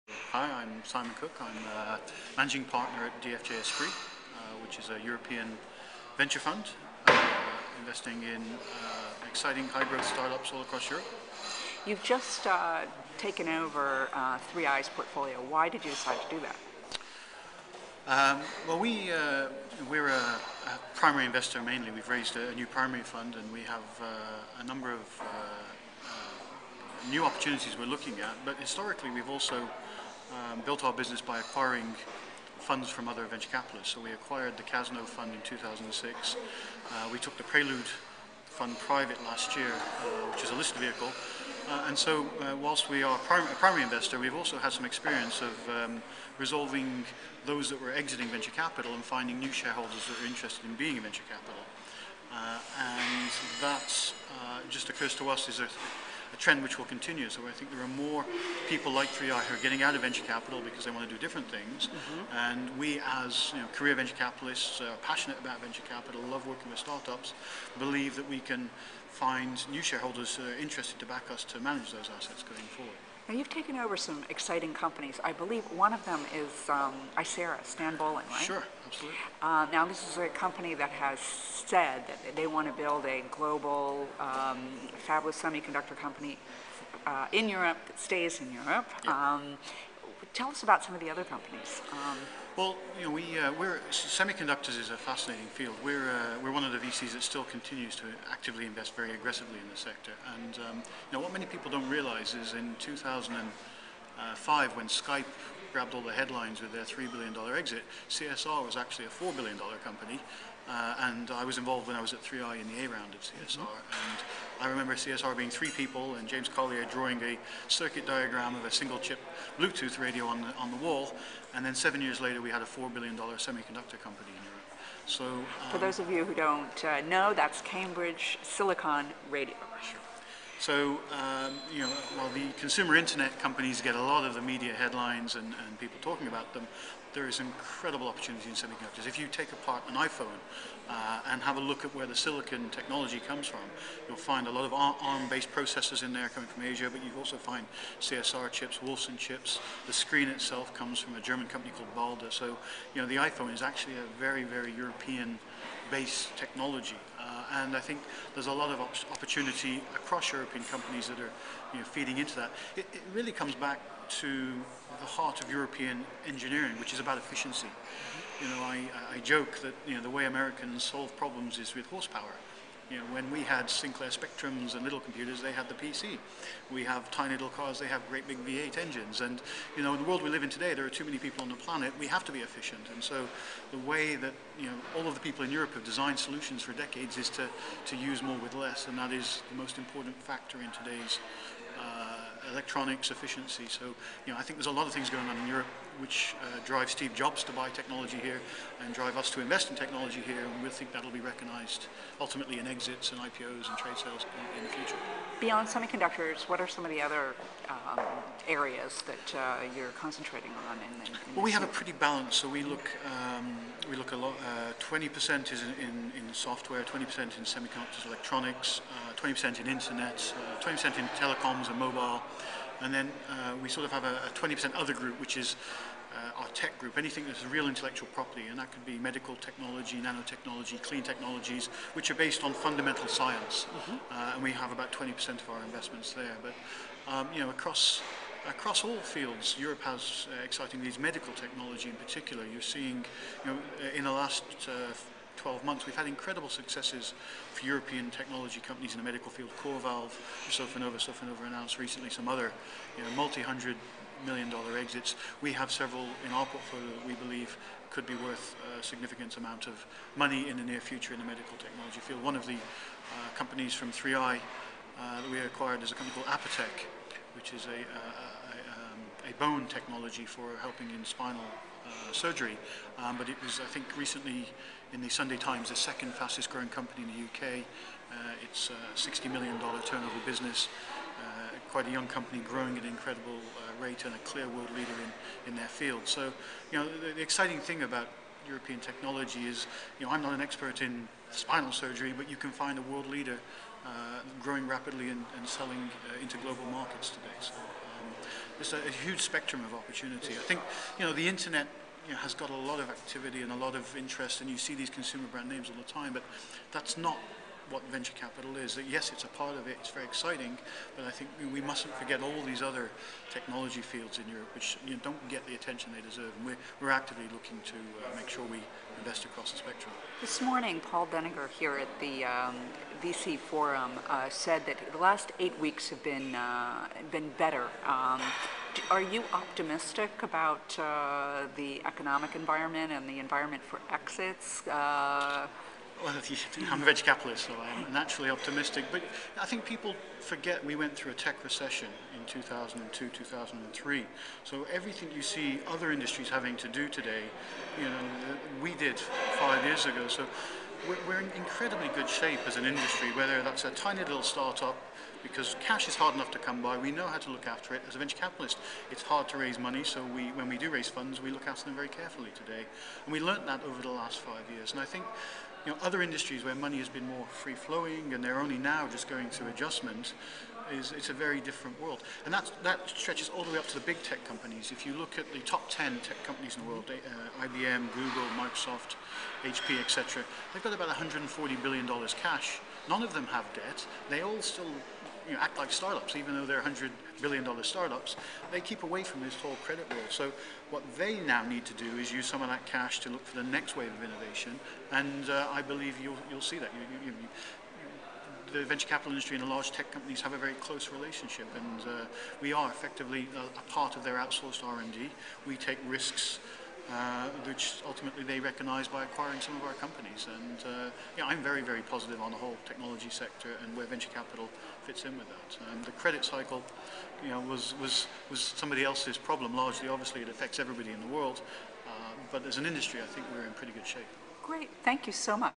Hi, I'm Simon Cook. I'm managing partner at DFJ Esprit, which is a European venture fund investing in exciting high-growth startups all across Europe. You've just taken over 3i's portfolio. Why did you decide to do that? We're a primary investor mainly. We've raised a new primary fund, and we have a number of new opportunities we're looking at. But historically, we've also built our business by acquiring funds from other venture capitalists. So we acquired the Casno fund in 2006. We took the Prelude fund private last year, which is a listed vehicle. Whilst we are a primary investor, we've also had some experience of resolving those that were exiting venture capital and finding new shareholders that are interested in being in venture capital. And that just occurs to us is a trend which will continue. So I think there are more people like 3i who are getting out of venture capital because they want to do different things. Mm-hmm. And we as career venture capitalists are passionate about venture capital, love working with startups, believe that we can find new shareholders who are interested to back us to manage those assets going forward. Now, you've taken over some exciting companies. I believe one of them is Icera, Stan Bowling, right? Sure, absolutely. Now, this is a company that has said that they want to build a global, fabulous semiconductor company in Europe that stays in Europe. Yeah. Tell us about some of the other companies. Semiconductors is a fascinating field. We're one of the VCs that still continues to actively invest very aggressively in the sector. And what many people don't realize is in 2005, when Skype grabbed all the headlines with their $3 billion exit, CSR was actually a $4 billion company. And I was involved when I was at 3i in the A round of CSR. Mm-hmm. And I remember CSR being 3 people and James Collier drawing a circuit diagram of a single chip Bluetooth radio on the wall. And then 7 years later, we had a $4 billion semiconductor company in Europe. So, for those of you who don't know, that's Cambridge Silicon Radio. Sure. So, while the consumer internet companies get a lot of the media headlines and people talking about them, there is incredible opportunity in semiconductors. If you take apart an iPhone and have a look at where the silicon technology comes from, you'll find a lot of ARM-based processors in there coming from Asia, but you also find CSR chips, Wolfson chips. The screen itself comes from a German company called Balder. So, the iPhone is actually a very, very European-based technology. And I think there's a lot of opportunity across European companies that are feeding into that. It really comes back to the heart of European engineering, which is about efficiency. I joke that the way Americans solve problems is with horsepower. When we had Sinclair Spectrums and little computers, they had the PC. We have tiny little cars, they have great big V8 engines. And in the world we live in today, there are too many people on the planet. We have to be efficient. And so the way that all of the people in Europe have designed solutions for decades is to use more with less, and that is the most important factor in today's electronics efficiency. So I think there's a lot of things going on in Europe which drive Steve Jobs to buy technology here and drive us to invest in technology here, and we think that'll be recognized ultimately in exits and IPOs and trade sales in the future. Beyond semiconductors, what are some of the other areas that you're concentrating on? Well, we have a pretty balanced. So we look a lot. 20% is in software, 20% in semiconductors, electronics, 20% in internet, 20% in telecoms and mobile, and then we sort of have a 20% other group, which is our tech group, anything that's real intellectual property, and that could be medical technology, nanotechnology, clean technologies, which are based on fundamental science. Mm-hmm. And we have about 20% of our investments there. But across all fields, Europe has exciting needs. Medical technology in particular, you're seeing, in the last 12 months, we've had incredible successes for European technology companies in the medical field. CoreValve, Sofinova announced recently some other multi-$100 million exits. We have several in our portfolio that we believe could be worth a significant amount of money in the near future in the medical technology field. One of the companies from 3i that we acquired is a company called Apotec, which is a bone technology for helping in spinal surgery. But it was, I think, recently in the Sunday Times, the second fastest growing company in the UK. It's a $60 million turnover business. Quite a young company growing at an incredible rate and a clear world leader in their field. So, the exciting thing about European technology is, I'm not an expert in spinal surgery, but you can find a world leader growing rapidly and selling into global markets today. So, there's a huge spectrum of opportunity. I think, the internet has got a lot of activity and a lot of interest, and you see these consumer brand names all the time, but that's not what venture capital is. Yes, it's a part of it, it's very exciting, but I think we mustn't forget all these other technology fields in Europe which don't get the attention they deserve, and we're actively looking to make sure we invest across the spectrum. This morning, Paul Denninger here at the VC Forum said that the last 8 weeks have been better. Are you optimistic about the economic environment and the environment for exits? Well, I'm a venture capitalist, so I'm naturally optimistic. But I think people forget we went through a tech recession in 2002, 2003. So everything you see other industries having to do today, we did 5 years ago. So we're in incredibly good shape as an industry, whether that's a tiny little startup, because cash is hard enough to come by. We know how to look after it. As a venture capitalist, it's hard to raise money, so when we do raise funds, we look after them very carefully today. And we learnt that over the last 5 years. And I think other industries where money has been more free-flowing and they're only now just going through adjustment, it's a very different world. And that stretches all the way up to the big tech companies. If you look at the top 10 tech companies in the world, IBM, Google, Microsoft, HP, etc., they've got about $140 billion cash. None of them have debt. They all still act like startups, even though they're $100 billion startups. They keep away from this whole credit world. So what they now need to do is use some of that cash to look for the next wave of innovation, and I believe you'll see that. The venture capital industry and the large tech companies have a very close relationship, and we are effectively a part of their outsourced R&D. We take risks which ultimately they recognize by acquiring some of our companies. And I'm very, very positive on the whole technology sector and where venture capital fits in with that. The credit cycle was somebody else's problem largely. Obviously it affects everybody in the world, but as an industry I think we're in pretty good shape. Great, thank you so much.